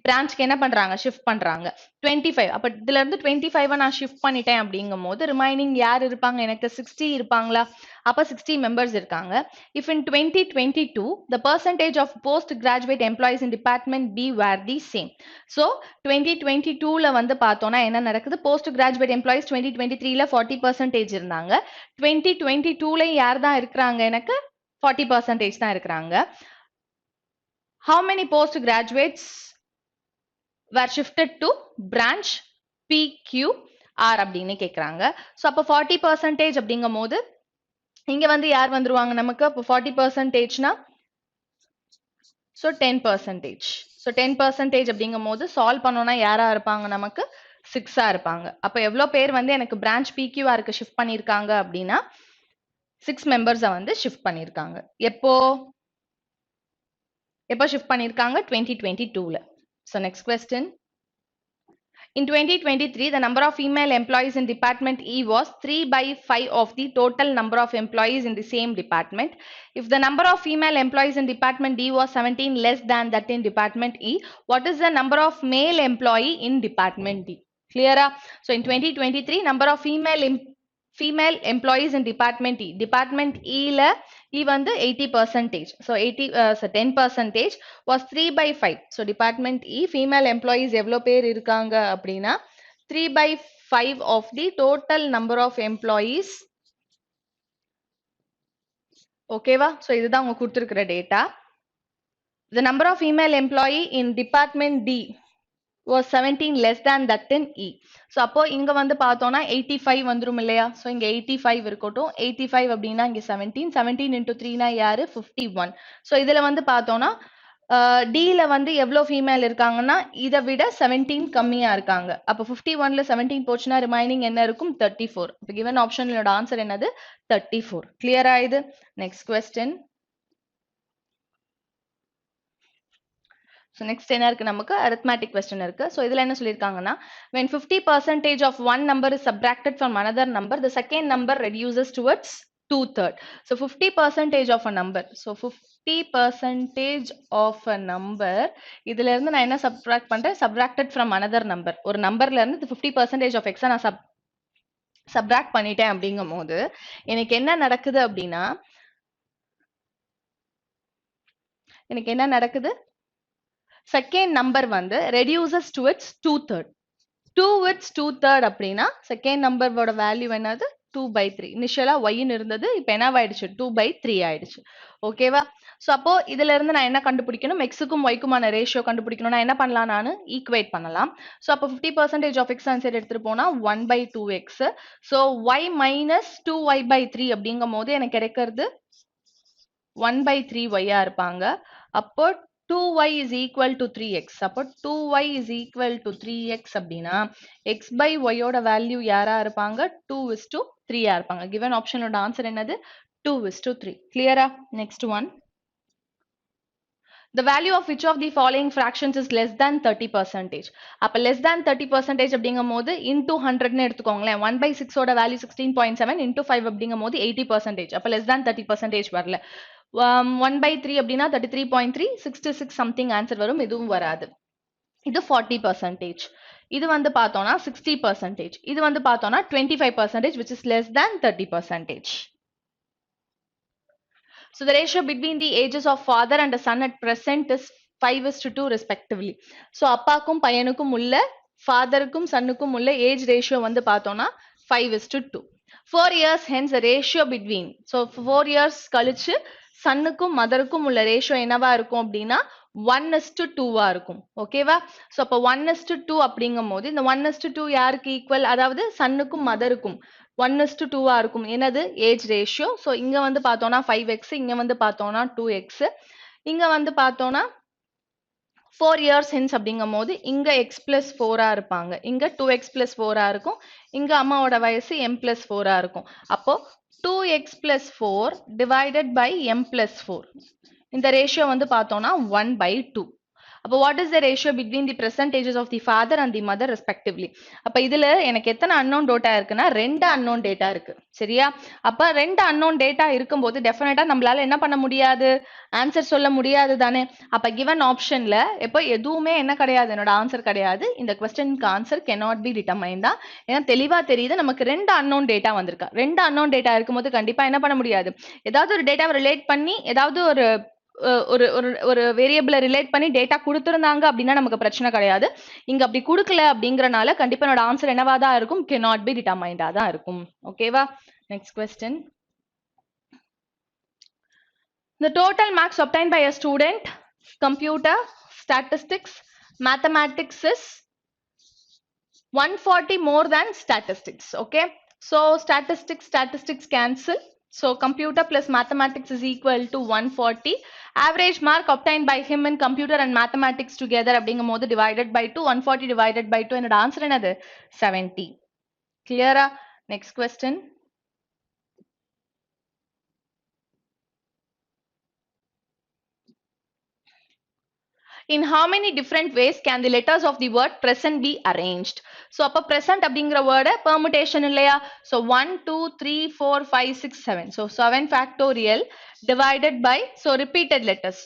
பிரான்ச்க்கு என்ன பண்றாங்க ஷிஃப்ட் பண்றாங்க 25. அப்ப இதுல இருந்து 25 நான் ஷிஃப்ட் பண்ணிட்டேன் அப்படிங்கும் போது ரிமைனிங் யார் இருப்பாங்க எனக்கு 60 இருப்பாங்களா? அப்ப 60 members இருக்காங்க. If in 2022 the percentage of postgraduate employees in department B were the same. So 2022ல வந்து பார்த்தோம்னா என்ன நடக்குது? போஸ்ட் கிராஜுவேட் எம்ப்ளாயிஸ் 2023ல 40% இருந்தாங்க. 2022ல யார் தான் இருக்கிறாங்க எனக்கு 40% தான் இருக்கிறாங்க. How many postgraduates were shifted to branch PQR அப்படின்னு கேக்குறாங்க. So அப்ப 40% அப்படிங்கும் போது இங்க வந்து யார் வந்துருவாங்க நமக்கு? அப்ப 40%னா so 10%. So 10% அப்படிங்கும் போது சால்வ் பண்ணோம்னா யாரா இருப்பாங்க நமக்கு 6 இருப்பாங்க. அப்ப எவ்வளவு பேர் வந்து எனக்கு பிரான்ச் PQRக்கு ஷிஃப்ட் பண்ணிருக்காங்க அப்படின்னா 6 members வந்து ஷிஃப்ட் பண்ணிருக்காங்க. எப்போ ஷிஃப்ட் பண்ணிருக்காங்க 2022ல. So next question. In 2023, the number of female employees in Department E was 3/5 of the total number of employees in the same department. If the number of female employees in Department D was 17 less than that in Department E, what is the number of male employee in Department D? Clear? So in 2023, number of female employees in Department E. Department E la E வந்து 80%. So 10% was 3/5. So Department E female employees எவ்வளோ பேர் இருக்காங்க அப்படின்னா 3/5 of the total number of employees. ஓகேவா? So இதுதான் உங்க கொடுத்திருக்கிற data. The number of female employee in Department D was 17 less than that in E. So அப்போ இங்க வந்து பார்த்தோம்னா 85 வந்துரும் இல்லையா? So இங்க 85 இருக்கட்டும். 85 அப்படின்னா இங்க 17 into 3 னா யாரு 51. So இதுல வந்து பார்த்தோம்னா D ல வந்து எவ்வளோ ஃபீமேல் இருக்காங்கன்னா இதை விட 17 கம்மியா இருக்காங்க. அப்போ 51ல 17 போச்சுன்னா ரிமைனிங் என்ன இருக்கும் 34. இப்போ கிவன் ஆப்ஷனோட ஆன்சர் என்னது 34. கிளியரா இது? Next question. So next என்ன இருக்கு நமக்கு arithmetic question இருக்கு. So இதுல என்ன சொல்லிருக்காங்கன்னா when 50% of one number is subtracted from another number, the second number reduces towards 2/3. So 50% of a number. So 50% of a number. இதுல இருந்து நான் என்ன subtract பண்றேன்? Subtracted from another number. ஒரு நம்பர்ல இருந்து 50% of x நான் subtract பண்ணிட்டேன் அப்படிங்கும் போது எனக்கு என்ன நடக்குது அப்படின்னா எனக்கு என்ன நடக்குது? செகண்ட் நம்பர் வந்து ரெடியூசஸ் டுவர்ட்ஸ் 2/3. 2/3 அப்படின்னா செகண்ட் நம்பரோட வேல்யூ என்னது 2/3. இனிஷியலா ஒய்ன்னு இருந்தது இப்போ என்னவாயிடுச்சு 2/3 ஆயிடுச்சு. ஓகேவா? ஸோ அப்போ இதுல இருந்து நான் என்ன கண்டுபிடிக்கணும்? எக்ஸுக்கும் ஒய்க்குமான ரேஷியோ கண்டுபிடிக்கணும்னா என்ன பண்ணலாம்? நான் ஈக்குவேட் பண்ணலாம். ஸோ அப்போ 50% ஆஃப் எக்ஸ் ஆன்சர் எடுத்துட்டு போனா 1/2x. So Y minus 2y/3 அப்படிங்கும் போது எனக்கு கிடைக்கிறது 1/3y இருப்பாங்க. அப்போ 2y is equal to 3x. அப்போ 2y is equal to 3x அப்படின்னா x by y ஓட வேல்யூ யாரா இருப்பாங்க 2:3 இருப்பாங்க. given ஆப்ஷனோட ஆன்சர் என்னது 2:3. கிளியரா? Next one. The value of which of the following fractions is less than 30%? அப்ப less than 30% அப்படிங்கும் போது into 100ன்னு எடுத்துக்கோங்களேன். 1/6 ஓட வேல்யூ 16.7 into 5 அப்படிங்கும் போது 80%. அப்ப less than 30% வரல. 1/3 அப்படின்னா 33.3, 66 சம்திங் ஆன்சர் வரும். இதுவும் வராது. இது 40%. இது வந்து பார்த்தோம்னா 60%. இது வந்து பார்த்தோம்னா 25%, which is less than 30%. So the ratio between the ages of father and the son at present is 5:2 respectively. So அப்பாக்கும் பையனுக்கும் உள்ள ஃபாதருக்கும் சன்னுக்கும் உள்ள ஏஜ் ரேஷியோ வந்து பார்த்தோம்னா 5:2. 4 years hence the ratio between, so 4 years கழிச்சு சன்னுக்கும் மதருக்கும் உள்ள ரேஷியோ என்னவா இருக்கும் அப்படின்னா 1:2 இருக்கும். ஓகேவா? ஸோ அப்போ 1:2 அப்படிங்கும் போது இந்த 1:2 யாருக்கு ஈக்குவல், அதாவது சன்னுக்கும் மதருக்கும் 1:2 இருக்கும். என்னது? Age ratio. ஸோ இங்க வந்து பார்த்தோம்னா 5x, இங்க வந்து பார்த்தோம்னா 2x, இங்க வந்து பார்த்தோம்னா 4 years hence அப்படிங்கும் போது இங்க x plus 4 இருப்பாங்க, இங்க 2x plus 4 இருக்கும், இங்க அம்மாவோட வயசு m plus 4 இருக்கும். அப்போ 2x plus 4 divided by m plus 4, இந்த ரேஷியோ வந்து பார்த்தோம்னா 1/2. அப்போ what is the ratio between the present ages of the father and the mother respectively? அப்போ இதுல எனக்கு எத்தனை அன்னோன் டேட்டா இருக்குன்னா 2 அன்னோன் டேட்டா இருக்கு. சரியா? அப்ப 2 அன்னோன் டேட்டா இருக்கும்போது டெஃபினட்டா நம்மளால என்ன பண்ண முடியாது? ஆன்சர் சொல்ல முடியாது தானே? அப்ப கிவன் ஆப்ஷன்ல எப்போ எதுவுமே என்ன கிடையாது, என்னோட ஆன்சர் கிடையாது. இந்த கொஸ்டினுக்கு ஆன்சர் cannot be determined தான். ஏன்னா தெளிவா தெரியுது நமக்கு 2 அன்னோன் டேட்டா வந்திருக்கா. 2 அன்னோன் டேட்டா இருக்கும்போது கண்டிப்பா என்ன பண்ண முடியாது, ஏதாவது ஒரு டேட்டாவை ரிலேட் பண்ணி ஏதாவது ஒரு ஒரு வேரியபிளை ரிலேட் பண்ணி டேட்டா கொடுத்திருந்தாங்க அப்படின்னா நமக்கு பிரச்சனை கிடையாது. இங்க அப்படி கொடுக்கல அப்படிங்கறனால கண்டிப்பா என்னோட ஆன்சர் என்னவா தான் இருக்கும்? cannot be determined தான் இருக்கும். ஓகேவா? Next question. The total marks obtained by a student computer, statistics, mathematics is 140 more than statistics. Okay, so statistics cancel. So computer plus mathematics is equal to 140. Average mark obtained by him in computer and mathematics together அப்படிங்கும்போது divided by 2, 140 divided by 2, என்னோட answer என்னது? 70. Clear? Next question. In how many different ways can the letters of the word present be arranged? So அப்ப present அப்படிங்கிற word permutation இல்லையா? So 1, 2, 3, 4, 5, 6, 7. So 7 factorial divided by, so repeated letters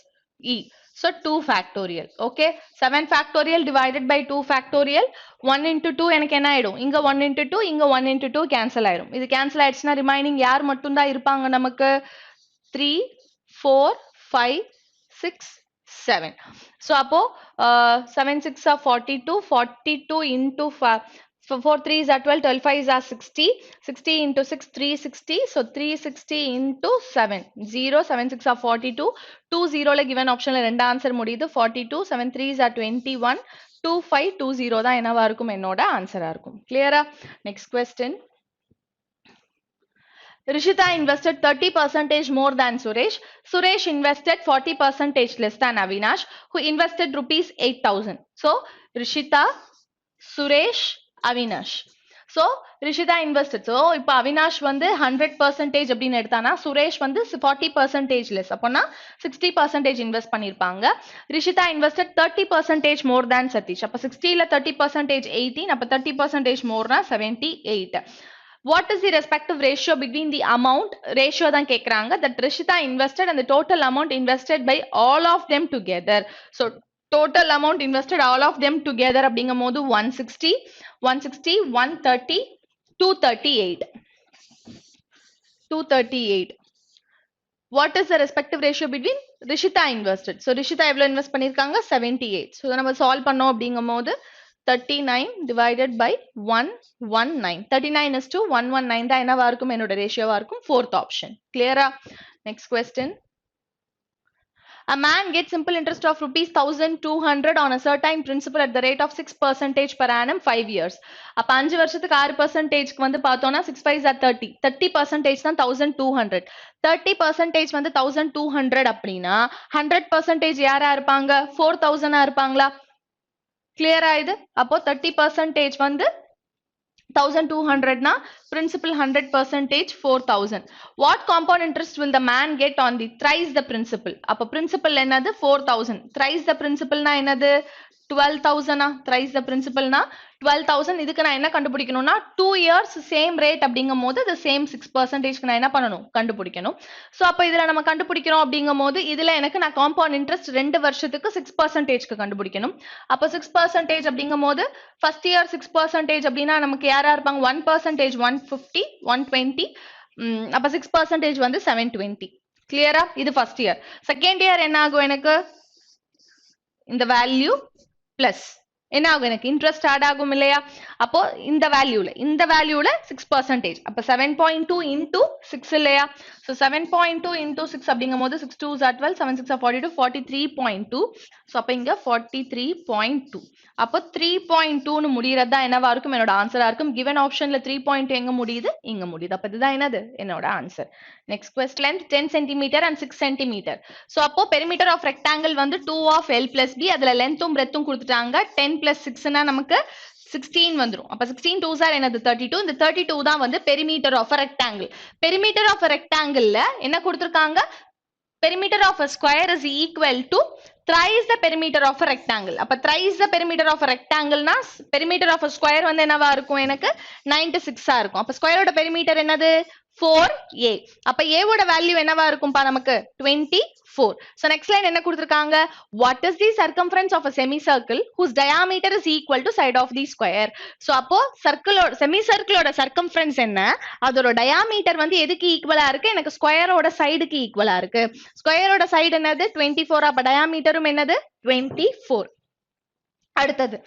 E. So 2 factorial. Okay, 7 factorial divided by 2 factorial. 1 into 2 எனக்கு என்ன ஆயிடும்? இங்க 1 into 2, இங்க 1 into 2 cancel ஆயிடும். இது cancel ஆயிடுச்சுன்னா remaining யார் மட்டும் தான் இருப்பாங்க நமக்கு? 3, 4, 5, 6, 7. So அப்போ 7 6 are 42, 42 into 4 3s are 12, 12 5s are 60, 60 into 6 360, so 360 into 7 0, 7 6 are 42, 2 0 ல given option ல ரெண்டு ஆன்சர் முடியுது, 42, 7 3s are 21, 2 5 2 0 தான் என்னவா இருக்கும்? என்னோட ஆன்சரா இருக்கும். கிளியரா? Next question. Rishita invested 30% more than Suresh. Suresh invested 40% less than Avinash, who invested rupees 8,000. So, Rishita, Suresh, Avinash. So, Rishita invested. So, இப்போ Avinash வந்து 100% அப்படின்னு எடுத்தானா, Suresh வந்து 40% less. அப்போனா 60% invest பண்ணிருப்பாங்க. Rishita invested 30% more than Satish. அப்போ 60ல 30% 18, அப்போ 30% moreனா 78. What is the respective ratio between the amount, ratio தான் கேக்குறாங்க, that Rishita invested and the total amount invested by all of them together? So total amount invested all of them together அப்படிங்கும் போது 160, 160, 130, 238. 238. What is the respective ratio between Rishita invested? So Rishita எவ்வளவு invest பண்ணிருக்காங்க? 78. So நம்ம solve பண்ணோம் அப்படிங்கும் போது 39 divided by 119. 39 is to 119 தான் என்னவா இருக்கும்? என்னோட ரேஷியோவா இருக்கும். Fourth option. Clear? Next question. A man gets simple interest of rupees 1200 on a certain principal at the rate of 6% per annum 5 years. அப்ப 5 வருஷத்துக்கு 6%க்கு வந்து பார்த்தோம்னா 6 5s are 30. 30% தான் 1200. 30% வந்து 1200 அப்படின்னா 100% யாரா இருப்பாங்க? 4000 இருப்பாங்களா? கிளியரா இது? அப்போ 30% வந்து 1200 na principal 100% 4000. What compound interest will the man get on the thrice the principal? அப்ப principal என்னது? 4000. thrice the principal na என்னது? 12,000. thrice the principal na 12,000. இதுக்கு நான் என்ன கண்டுபிடிக்கணும்னா 2 years same rate அப்படிங்கும் போது the same 6% நான் என்ன பண்ணணும்? கண்டுபிடிக்கணும். சோ அப்ப இதுல நம்ம கண்டுபிடிக்கிறோம் அப்படிங்கும் போது இதுல எனக்கு நான் compound interest 2 வருஷத்துக்கு 6% கண்டுபிடிக்கணும். அப்ப 6% அப்படிங்கும் போது first year 6% அப்படின்னா நமக்கு யாரா இருப்பாங்க? 1% 150, 120. அப்ப 6% வந்து 720. கிளியரா? இது ஃபர்ஸ்ட் இயர். செகண்ட் இயர் என்ன ஆகும் எனக்கு? இந்த வேல்யூ பிளஸ் என்ன ஆகும் எனக்கு இன்ட்ரெஸ்ட் ஆட் ஆகும் இல்லையா? அப்போ இந்த வேல்யூல 6%. அப்ப 7.2 into 6 இல்லையா? So 7.2 into 6 அப்படிங்கும் போது 6 2s are 12, 7 6 are 42, 43.2. So அப்ப இங்க 43.2. அப்போ 3.2 முடியறதா என்னவா இருக்கும்? என்னோட ஆன்சரா இருக்கும். given optionல 3.2 எங்க முடியுது? இங்க முடியுது. அப்ப இதுதான் என்னது? என்னோட answer. Next question, length 10 cm and 6 cm. So அப்போ perimeter of rectangle வந்து 2 of L plus B. அதுல lengthம் breadthம் கொடுத்துட்டாங்க. 10 plus 6 னா நமக்கு 16 வந்துரும். அப்ப 16 2s are என்னது 32. இந்த 32 தான் வந்து perimeter of a rectangle. Perimeter of a rectangle ல என்ன கொடுத்திருக்காங்க? Perimeter of a square is equal to thrice the perimeter of a rectangle. அப்ப thrice the perimeter of a rectangle னா perimeter of a square வந்து என்னவா இருக்கும் எனக்கு 96 ஆ இருக்கும். அப்ப square ஓட perimeter என்னது 4a. அப்ப a ஓட வேல்யூ என்னவா இருக்கும்பா நமக்கு 24. So next line என்ன கொடுத்திருக்காங்க? What is the circumference of a semicircle whose diameter is equal to side of the square? So அப்போ semicircle ஓட circumference என்ன? அதோட diameter வந்து எதுக்கு ஈக்குவலா இருக்கு? எனக்கு ஸ்கொயர் ஓட சைடுக்கு ஈக்குவலா இருக்கு. ஸ்கொயர் ஓட சைடு என்னது 24. அப்ப diameterம் என்னது 24. அடுத்தது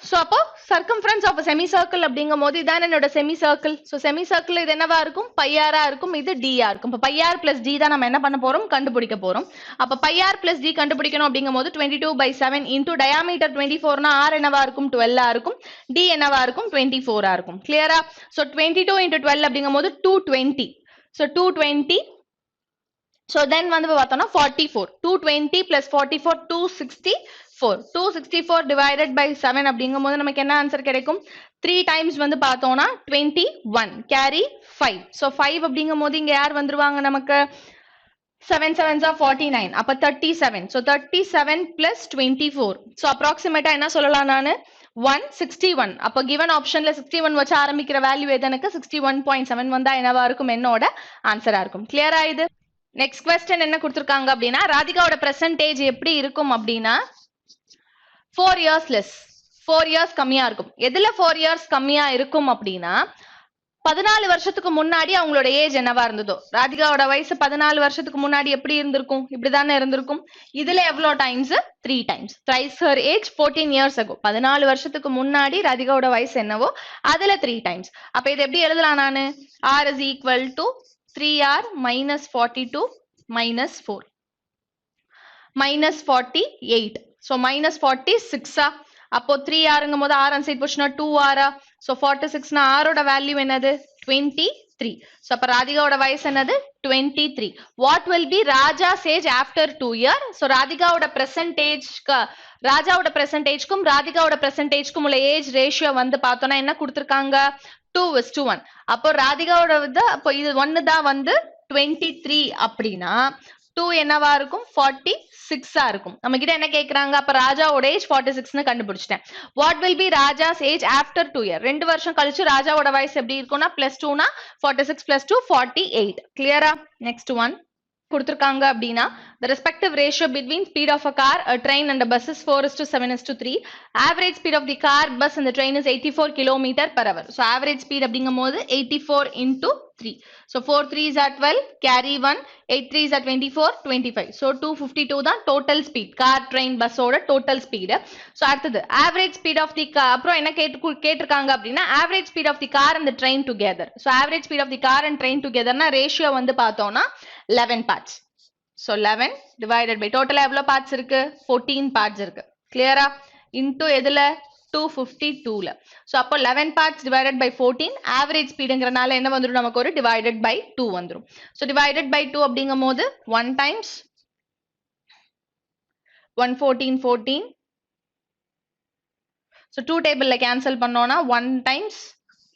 So அப்போ circumference of a semicircle அப்படிங்கும் போது இதான் என்னோட semicircle. So semicircle இது என்னவா இருக்கும்? pi r ஆ இருக்கும். இது d ஆ இருக்கும். இப்ப pi r plus d தான் நம்ம என்ன பண்ண போறோம்? கண்டுபிடிக்க போறோம். அப்ப pi r plus d கண்டுபிடிக்கணும் அப்படிங்கும் போது 22/7 into diameter 24 னா r என்னவா இருக்கும்? 12 ஆ இருக்கும். d என்னவா இருக்கும்? 24 ஆ இருக்கும். கிளியரா? So 22 into 12 அப்படிங்கும் போது 220. So 220. So then வந்து பார்த்தோம்னா 44. 220 plus 44 264. 264 divided by 7 அப்படிங்கும் போது நமக்கு என்ன ஆன்சர் கிடைக்கும்? 3 times வந்து பார்த்தோம்னா 21. Carry 5. So 5 அப்படிங்கும் போது இங்க யார் வந்துருவாங்க நமக்கு? 7 7s are 49. அப்ப 37. So 37 plus 24. So approximate என்ன சொல்லலாம் நானு? 161. அப்ப given optionல 61 வச்சு ஆரம்பிக்கிற வேல்யூ எது எனக்கு? 61.7 வந்தா என்னவா இருக்கும்? என்னோட ஆன்சரா இருக்கும். கிளியரா இது? நெக்ஸ்ட் क्वेश्चन என்ன கொடுத்திருக்காங்க அப்படின்னா ராதிகாவோட பெர்சன்டேஜ் எப்படி இருக்கும் அப்படின்னா 4 years less 4 years கம்மியா இருக்கும். எதுல 4 years கம்மியா இருக்கும் அப்படின்னா 14 வருஷத்துக்கு முன்னாடி அவங்களோட ஏஜ் என்னவா இருந்ததோ ராதிகாவோட வயசு 14 வருஷத்துக்கு முன்னாடி எப்படி இருந்திருக்கும்? இப்படிதானே இருந்திருக்கும். இதுல எவ்வளவு times? 3 times. Thrice her age 14 years ago. 14 வருஷத்துக்கு முன்னாடி ராதிகாவோட வயசு என்னவோ அதுல 3 times. அப்ப இது எப்படி எழுதலாம் நானு? r is equal to 3r minus 42 minus 4 minus 48. So minus 46 அப்போ 3r ங்கும் போது r சைடு போச்சுனா 2r. So 46 னா r ஓட வேல்யூ என்னது 23. So அப்ப ராதிகாவோட வயசு என்னது 23. What will be Raja's age after 2 years? So ராதிகாவோட ராஜாவோட பெர்சன்டேஜ்க்கும் ராதிகாவோட பெர்சன்டேஜ்க்கும் உள்ள ஏஜ் ரேஷியோ வந்து பார்த்தோம்னா என்ன கொடுத்திருக்காங்க? 2:1. அப்போ ராதிகாவோட வந்து அப்போ இது 1 தான் வந்து 23 அப்படின்னா 2 என்னவா இருக்கும்? 46 ஆ இருக்கும். நம்ம கிட்ட என்ன கேக்குறாங்க? அப்ப ராஜாவோட ஏஜ் 46 னு கண்டுபிடிச்சிட்டேன். What will be Raja's age after 2 year? 2 வருஷம் கழிச்சு ராஜாவோட வயசு எப்படி இருக்கும்னா +2 னா 46 + 2 48. கிளியரா? நெக்ஸ்ட் ஒன் கொடுத்திருக்காங்க அப்படின்னா the respective ratio between speed of a car, a train and a bus is 4:7:3. Average speed of the car, bus and the train is 84 km/h. So average speed அப்படிங்கும் போது 84 into 3. So 4 3s are 12, carry 1, 8 3s are 24, 25. So 252 தான் total speed. Car, train, bus ஓட total speed. So அடுத்தது average speed of the car. அப்புறம் என்ன கேட்டிருக்காங்க அப்படின்னா average speed of the car and the train together. So average speed of the car and train together னா ratio வந்து பார்த்தோம்னா 11 parts. So 11 divided by total எவ்வளவு parts இருக்கு? 14 parts இருக்கு. கிளியரா? into எதுல? 252ல. So அப்போ 11 parts divided by 14 average speedங்கிறனால என்ன வந்துரும் நமக்கு ஒரு divided by 2 வந்துரும். So divided by 2 அப்படிங்கும் போது 1 times 1 14 14. So 2 tableல cancel பண்ணோம்னா 1 times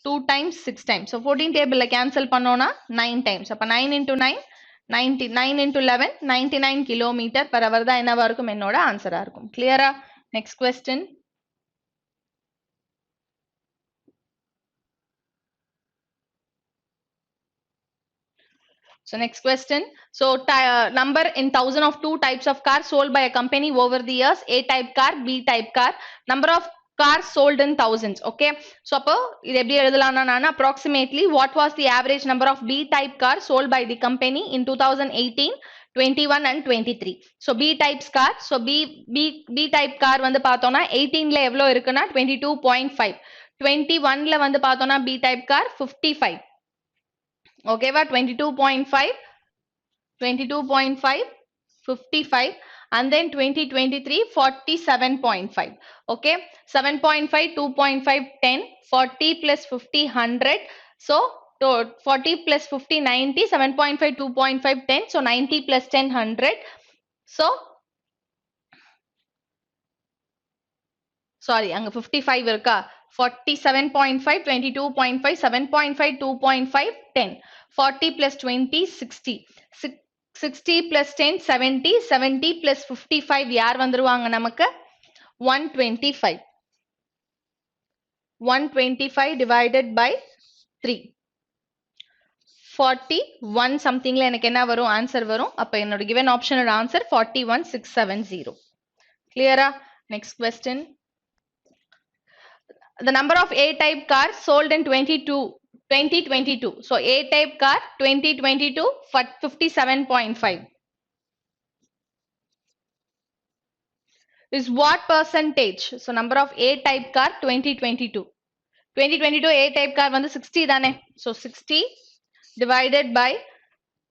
2 times 6 times. So 14 tableல cancel பண்ணோம்னா 9 times. அப்ப 9 into 9 99 into 11 99 km/h தான் என்னவா இருக்கும்? என்னோட ஆன்சரா இருக்கும். கிளியரா? Next question. So next question. So number in 1000 of 2 types of cars sold by a company over the years. A type car, B type car. Number of cars sold in thousands. Okay, so appo இது எப்படி எழுதலாம்னா நான் approximately what was the average number of B type cars sold by the company in 2018, 21 and 23. so B types car, so B type car வந்து பார்த்தோம்னா 18ல எவ்வளவு இருக்குன்னா 22.5, 21ல வந்து பார்த்தோம்னா B type car 55. ஓகேவா 22.5, 55, and then 2023 47.5. okay, 7.5, 2.5, 10, 40 plus 50 100. so 40 plus 50 90, 7.5, 2.5, 10, so 90 plus 10 100. so sorry அங்க 55 இருக்கா, 47.5, 22.5, 7.5, 2.5, 10, 40 plus 20 60, 60 plus 10 70, 70 plus 55 யார் வந்துருவாங்க நமக்கு 125. 125 divided by 3, 41 somethingல எனக்கு என்ன வரும் ஆன்சர் வரும். அப்ப என்னோட given option answer 41670. clear-ஆ? next question. the number of A type cars sold in 2022. so A type car 2022 for 57.5 is what percentage? so number of A type car 2022 A type car வந்து 60 தானே, so 60 divided by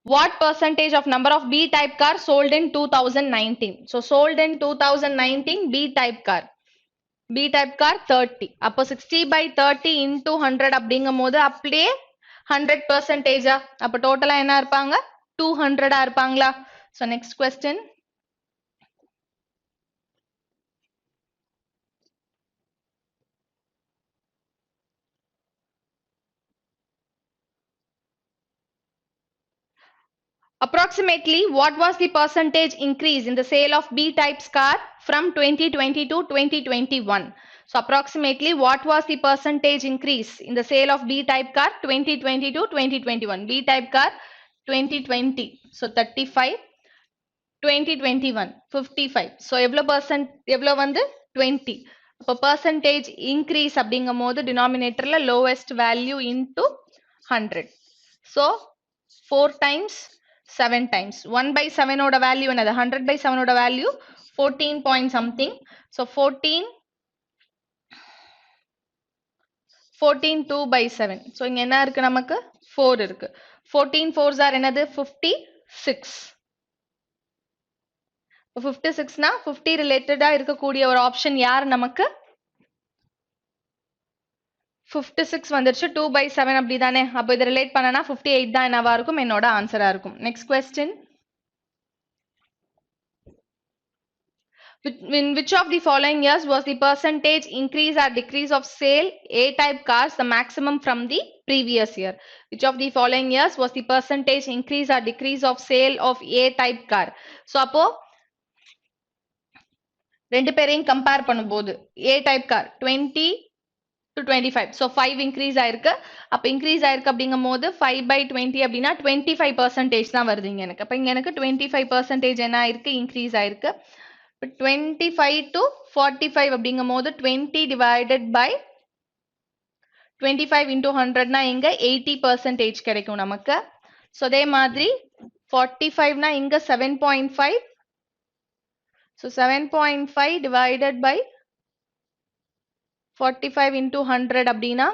what percentage of number of B type car sold in 2019. so sold in 2019 B type car, B type car 30. அப்போ 60 by 30 into 100 அப்படிங்கும் போது அப்படியே 100%. அப்போ டோட்டலா என்ன இருப்பாங்க 200 இருப்பாங்களா? so next question. approximately what was the percentage increase in the sale of B types car from 2020 to 2021? so approximately what was the percentage increase in the sale of B type car 2020 to 2021? B type car 2020, so 35, 2021 55, so எவ்வளவு வந்து 20. அப்ப percentage increase அப்படிங்கும் போது denominatorல lowest value into 100. so 4 times 7 times 1 by 7 ஓட value என்னது 100 by 7 ஓட value 14 point something. so 14 2 by 7. so இங்க என்ன இருக்கு நமக்கு 4 இருக்கு. 14 4s are என்னது 56. 56 னா 50 ரிலேட்டடா இருக்கக்கூடிய ஒரு ஆப்ஷன் யார் நமக்கு 56 வந்துருச்சு. 2 by 7 அப்படிதானே, அப்போ இதை ரிலேட் பண்ணனா 58 தான் என்னவா இருக்கும் என்னோட ஆன்சரா இருக்கும். Next question. In which of the following years was the percentage increase or decrease of sale A-type cars the maximum from the previous year? Which of the following years was the percentage increase or decrease of sale of A-type car? So அப்போ ரெண்டு பேரையும் compare பண்ணும்போது A-type car 20 to 25, so 5 increase ஆயிருக்கு. அப்ப increase ஆயிருக்கு அப்படிங்கும்போது 5 by 20 அப்படின்னா 25% தான் வருதுங்க எனக்கு. அப்ப இங்க எனக்கு 25% என்ன ஆயிருக்கு increase ஆயிருக்கு. 25 to 45 அப்படிங்கும்போது 20 divided by 25 into 100 னா இங்க 80% கிடைக்கும் நமக்கு. so அதே மாதிரி 45 னா இங்க 7.5, so 7.5 divided by 45 into 100 அப்படின்னா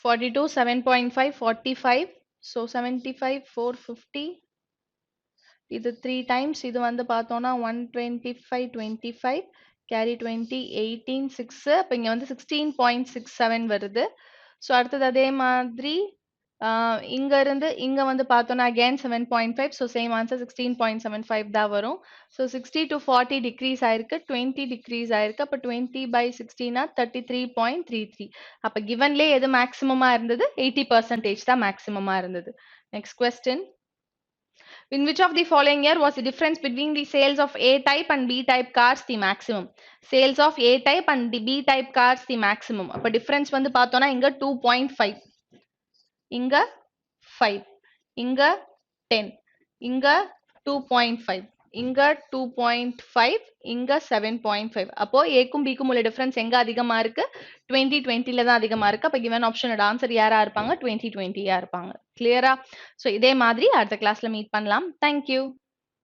42, 7.5, 45, so 75, 450, இது 3 times, இது வந்து பார்த்தோம்னா 125, 25, carry 20, 18, 6, அப்ப இங்க வந்து 16.67 வருது. so அடுத்தது அதே மாதிரி இங்க இருந்து இங்க வந்து பார்த்தோம்னா again 7.5, so same answer 16.75 தான் வரும். so 60 to 40 decrease ஆயிருக்கு, 20 decrease ஆயிருக்கு. அப்ப 20 by 60 னா 33.33. அப்ப givenலே எது maximum இருந்தது 80% தான் maximum இருந்தது. next question. In which of the following year was the difference between the sales of A-type and B-type cars the maximum? Sales of A-type and the B-type cars the maximum. அப்ப difference வந்து பார்த்தோம்னா இங்க 2.5, இங்க 5, இங்க 10, இங்க 2.5. இங்க 2.5, இங்க 7.5. அப்போ ஏக்கும் பிக்கும் உள்ள டிஃபரன்ஸ் எங்க அதிகமா இருக்கு? 2020ல தான் அதிகமா இருக்கு. அப்ப given ஆப்ஷனோட ஆன்சர் யாரா இருப்பாங்க? 2020 இருப்பாங்க. கிளியரா? சோ இதே மாதிரி அடுத்த கிளாஸ்ல மீட் பண்ணலாம். Thank you.